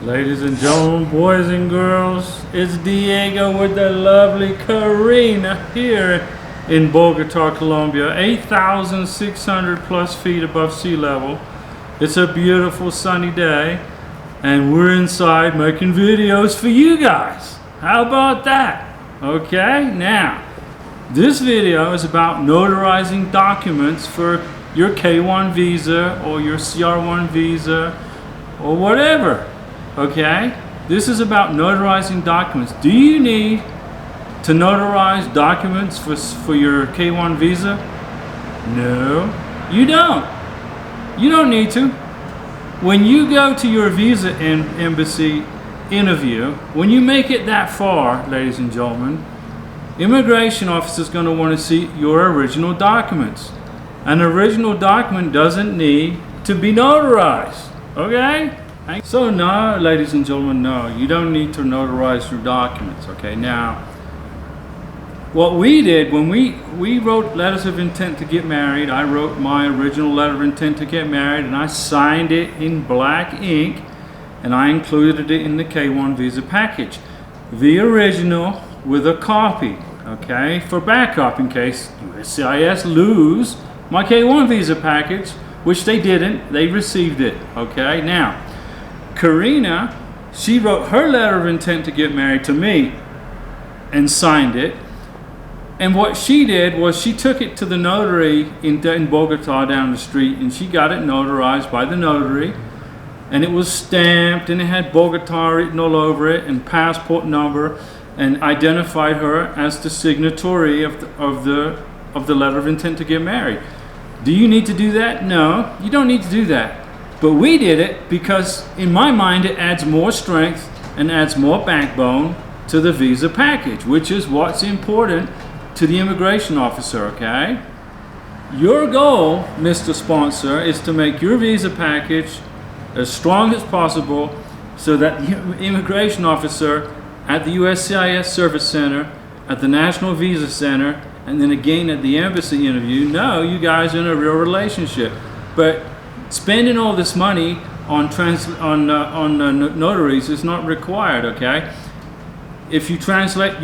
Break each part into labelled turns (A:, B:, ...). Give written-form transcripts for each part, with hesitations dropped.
A: Ladies and gentlemen, boys and girls, it's Diego with the lovely Karina here in Bogota, Colombia, 8,600 plus feet above sea level. It's a beautiful sunny day and we're inside making videos for you guys. How about that? Okay, now this video is about notarizing documents for your K1 visa or your CR1 visa or whatever. Okay, this is about notarizing documents. Do you need to notarize documents for your K1 visa? No, you don't. You don't need to. When you go to your visa embassy interview, when you make it that far, ladies and gentlemen, immigration officer is going to want to see your original documents. An original document doesn't need to be notarized. Okay? So no, ladies and gentlemen, no, you don't need to notarize your documents. Okay, now what we did when we wrote letters of intent to get married, I wrote my original letter of intent to get married and I signed it in black ink and I included it in the K1 visa package, the original with a copy, okay, for backup in case USCIS lose my K1 visa package, which they didn't. They received it. Okay, now Karina, she wrote her letter of intent to get married to me and signed it. And what she did was she took it to the notary in Bogota down the street and she got it notarized by the notary. And it was stamped and it had Bogota written all over it and passport number and identified her as the signatory of the letter of intent to get married. Do you need to do that? No, you don't need to do that. But we did it because in my mind it adds more strength and adds more backbone to the visa package, which is what's important to the immigration officer, okay? Your goal, Mr. Sponsor, is to make your visa package as strong as possible so that the immigration officer at the USCIS Service Center, at the National Visa Center, and then again at the embassy interview, know you guys are in a real relationship. But spending all this money on notaries is not required, okay? If you translate,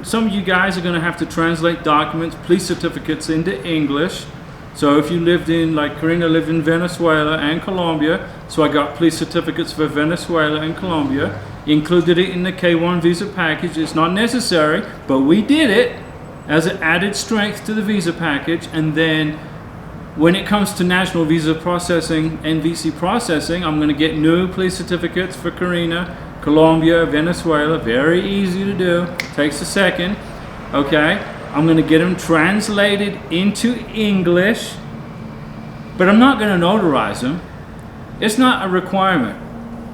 A: some of you guys are going to have to translate documents, police certificates into English. So if you lived in, like Karina lived in Venezuela and Colombia, so I got police certificates for Venezuela and Colombia, included it in the K1 visa package. It's not necessary, but we did it as an added strength to the visa package. And then when it comes to national visa processing, NVC processing, I'm going to get new police certificates for Karina, Colombia, Venezuela. Very easy to do. Takes a second. Okay. I'm going to get them translated into English, but I'm not going to notarize them. It's not a requirement.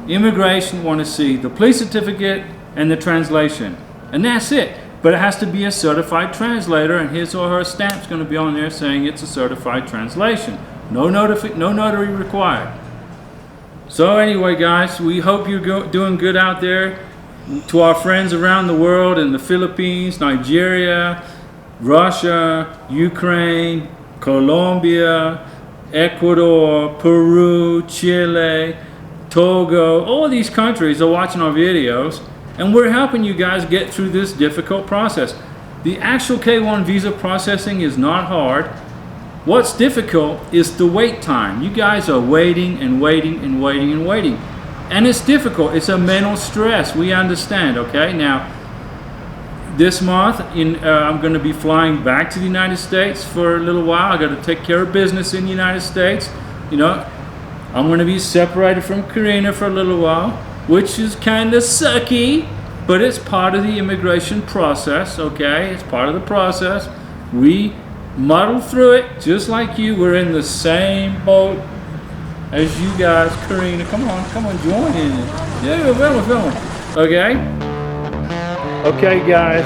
A: Immigration want to see the police certificate and the translation, and that's it. But it has to be a certified translator, and his or her stamp's going to be on there saying it's a certified translation. No notary required. So anyway, guys, we hope you're doing good out there. To our friends around the world in the Philippines, Nigeria, Russia, Ukraine, Colombia, Ecuador, Peru, Chile, Togo, all of these countries are watching our videos. And we're helping you guys get through this difficult process. The actual K1 visa processing is not hard. What's difficult is the wait time. You guys are waiting and waiting and waiting and waiting. And it's difficult. It's a mental stress. We understand, okay? Now, this month, I'm going to be flying back to the United States for a little while. I got to take care of business in the United States. You know, I'm going to be separated from Karina for a little while, which is kind of sucky, but it's part of the immigration process, okay? It's part of the process. We muddle through it just like you. We're in the same boat as you guys. Karina, come on, join in. Yeah, we're filming. Okay? Okay, guys.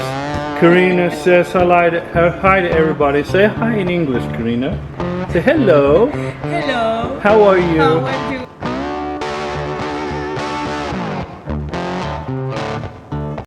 A: Karina says hi to everybody. Say hi in English, Karina. Say hello.
B: Hello.
A: How are you?
B: How are you?